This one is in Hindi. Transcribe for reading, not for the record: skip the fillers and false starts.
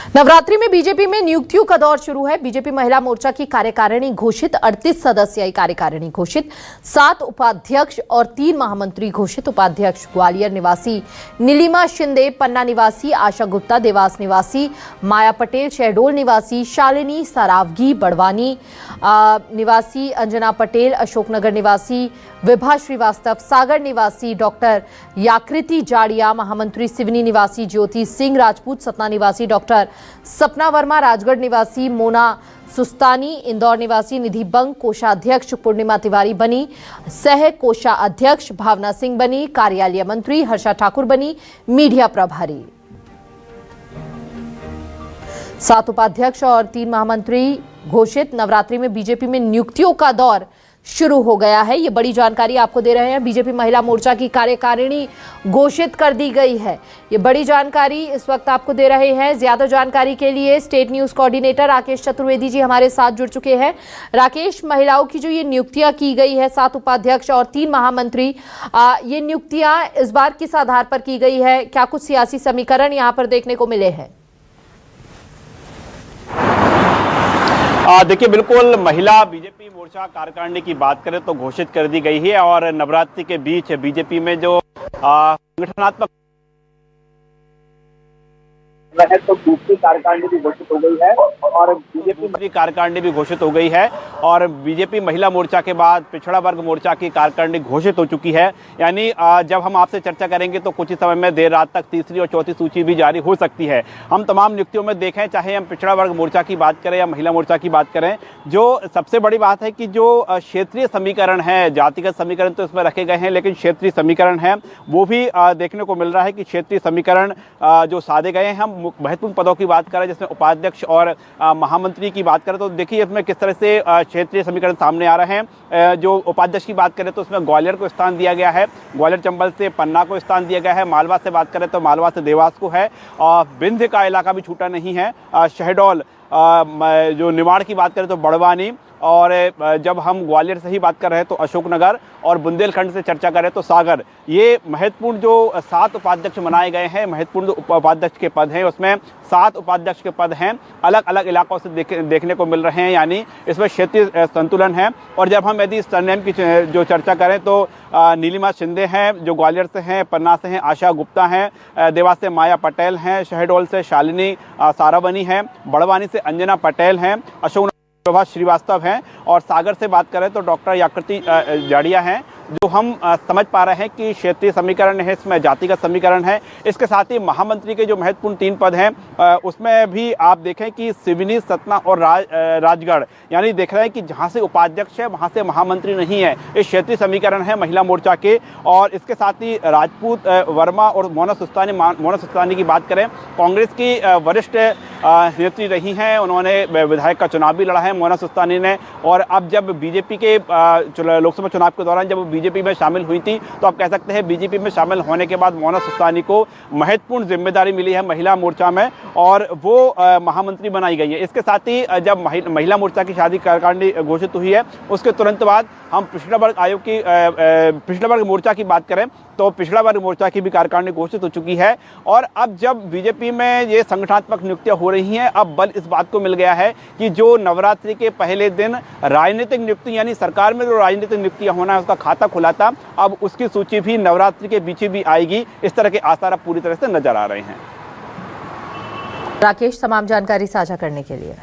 नवरात्रि में बीजेपी में नियुक्तियों का दौर शुरू है। बीजेपी महिला मोर्चा की कार्यकारिणी घोषित, 38 सदस्यीय कार्यकारिणी घोषित, 7 उपाध्यक्ष और 3 महामंत्री घोषित। उपाध्यक्ष ग्वालियर निवासी नीलिमा शिंदे, पन्ना निवासी आशा गुप्ता, देवास निवासी माया पटेल, शहडोल निवासी शालिनी सरावगी, बड़वानी निवासी अंजना पटेल, अशोकनगर निवासी विभा श्रीवास्तव, सागर निवासी डॉक्टर याकृति जाड़िया, महामंत्री सिवनी निवासी ज्योति सिंह राजपूत, सतना निवासी डॉक्टर सपना वर्मा, राजगढ़ निवासी मोना सुस्तानी, इंदौर निवासी निधि बंग, कोषाध्यक्ष पूर्णिमा तिवारी बनी, सह कोषाध्यक्ष भावना सिंह बनी, कार्यालय मंत्री हर्षा ठाकुर बनी, मीडिया प्रभारी। 7 उपाध्यक्ष और 3 महामंत्री घोषित। नवरात्रि में बीजेपी में नियुक्तियों का दौर शुरू हो गया है। ये बड़ी जानकारी आपको दे रहे हैं। बीजेपी महिला मोर्चा की कार्यकारिणी घोषित कर दी गई है। ये बड़ी जानकारी इस वक्त आपको दे रहे हैं। ज्यादा जानकारी के लिए state news coordinator Rakesh Chaturvedi ji हमारे साथ जुड़ चुके हैं। राकेश, महिलाओं की जो ये नियुक्तियां की गई है, 7 उपाध्यक्ष और 3 महामंत्री, ये नियुक्तियां इस बार किस आधार पर की गई है? क्या कुछ सियासी समीकरण यहाँ पर देखने को मिले हैं? देखिए, बिल्कुल महिला बीजेपी मोर्चा कार्यकारिणी की बात करें तो घोषित कर दी गई है और नवरात्रि के बीच बीजेपी में जो संगठनात्मक तो दूसरी कार्यकारिणी भी घोषित हो गई है और बीजेपी कार्यकारिणी भी घोषित हो गई है और बीजेपी महिला मोर्चा के बाद पिछड़ा वर्ग मोर्चा की कार्यकारिणी घोषित हो चुकी है। यानी जब हम आपसे चर्चा करेंगे तो कुछ ही समय में देर रात तक तीसरी और चौथी सूची भी जारी हो सकती है। हम तमाम नियुक्तियों में देखें, चाहे हम पिछड़ा वर्ग मोर्चा की बात करें या महिला मोर्चा की बात करें, जो सबसे बड़ी बात है कि जो क्षेत्रीय समीकरण है, जातिगत समीकरण तो इसमें रखे गए हैं, लेकिन क्षेत्रीय समीकरण है वो भी देखने को मिल रहा है कि क्षेत्रीय समीकरण जो साधे गए हैं। हम महत्वपूर्ण पदों की बात करें जिसमें उपाध्यक्ष और महामंत्री की बात करें तो देखिए इसमें किस तरह से क्षेत्रीय समीकरण सामने आ रहे हैं। जो उपाध्यक्ष की बात करें तो उसमें ग्वालियर को स्थान दिया गया है, ग्वालियर चंबल से पन्ना को स्थान दिया गया है। मालवा से बात करें तो मालवा से देवास को है और विंध्य का इलाका भी छूटा नहीं है। शहडोल, जो निमाड़ की बात करें तो बड़वानी, और जब हम ग्वालियर से ही बात कर रहे हैं तो अशोकनगर, और बुंदेलखंड से चर्चा करें तो सागर। ये महत्वपूर्ण जो 7 उपाध्यक्ष बनाए गए हैं, महत्वपूर्ण उपाध्यक्ष के पद हैं, उसमें 7 उपाध्यक्ष के पद हैं, अलग अलग इलाकों से देखने को मिल रहे हैं। यानी इसमें क्षेत्रीय संतुलन है। और जब हम यदि सरनेम की जो चर्चा करें तो नीलिमा शिंदे हैं जो ग्वालियर से हैं, पन्ना से हैं आशा गुप्ता हैं, देवास से माया पटेल हैं, शहडोल से शालिनी सारावनी हैं, बड़वानी से अंजना पटेल हैं, अशोक विभा श्रीवास्तव हैं, और सागर से बात करें तो डॉक्टर याकृति जाड़िया हैं। जो हम समझ पा रहे हैं कि क्षेत्रीय समीकरण है, इसमें जातिगत समीकरण है। इसके साथ ही महामंत्री के जो महत्वपूर्ण 3 पद हैं उसमें भी आप देखें कि सिवनी, सतना और राजगढ़, यानी देख रहे हैं कि जहां से उपाध्यक्ष है वहां से महामंत्री नहीं है। इस क्षेत्रीय समीकरण है महिला मोर्चा के। और इसके साथ ही राजपूत, वर्मा और मोना सुस्तानी की बात करें, कांग्रेस की वरिष्ठ नेत्री रही हैं, उन्होंने विधायक का चुनाव भी लड़ा है मोना सुस्तानी ने। और अब जब बीजेपी के लोकसभा चुनाव के दौरान जब बीजेपी में शामिल हुई थी तो आप कह सकते हैं बीजेपी में शामिल होने के बाद मोना सुस्तानी को महत्वपूर्ण जिम्मेदारी मिली है महिला मोर्चा में और वो महामंत्री बनाई गई है। इसके साथ ही जब महिला मोर्चा की शादी कार्यकारिणी घोषित हुई है उसके तुरंत बाद हम पिछड़ा वर्ग आयोग की पिछड़ा वर्ग मोर्चा की बात करें तो पिछड़ा वर्ग मोर्चा की भी कार्यकारिणी घोषित हो चुकी है। और अब जब बीजेपी में ये संगठनात्मक नियुक्तियां हो रही हैं, अब बल इस बात को मिल गया है कि जो नवरात्रि के पहले दिन राजनीतिक नियुक्ति, यानी सरकार में जो राजनीतिक नियुक्तियां होना है उसका खाता खुला था, अब उसकी सूची भी नवरात्रि के बीच भी आएगी। इस तरह के आसार अब पूरी तरह से नजर आ रहे हैं। राकेश, तमाम जानकारी साझा करने के लिए।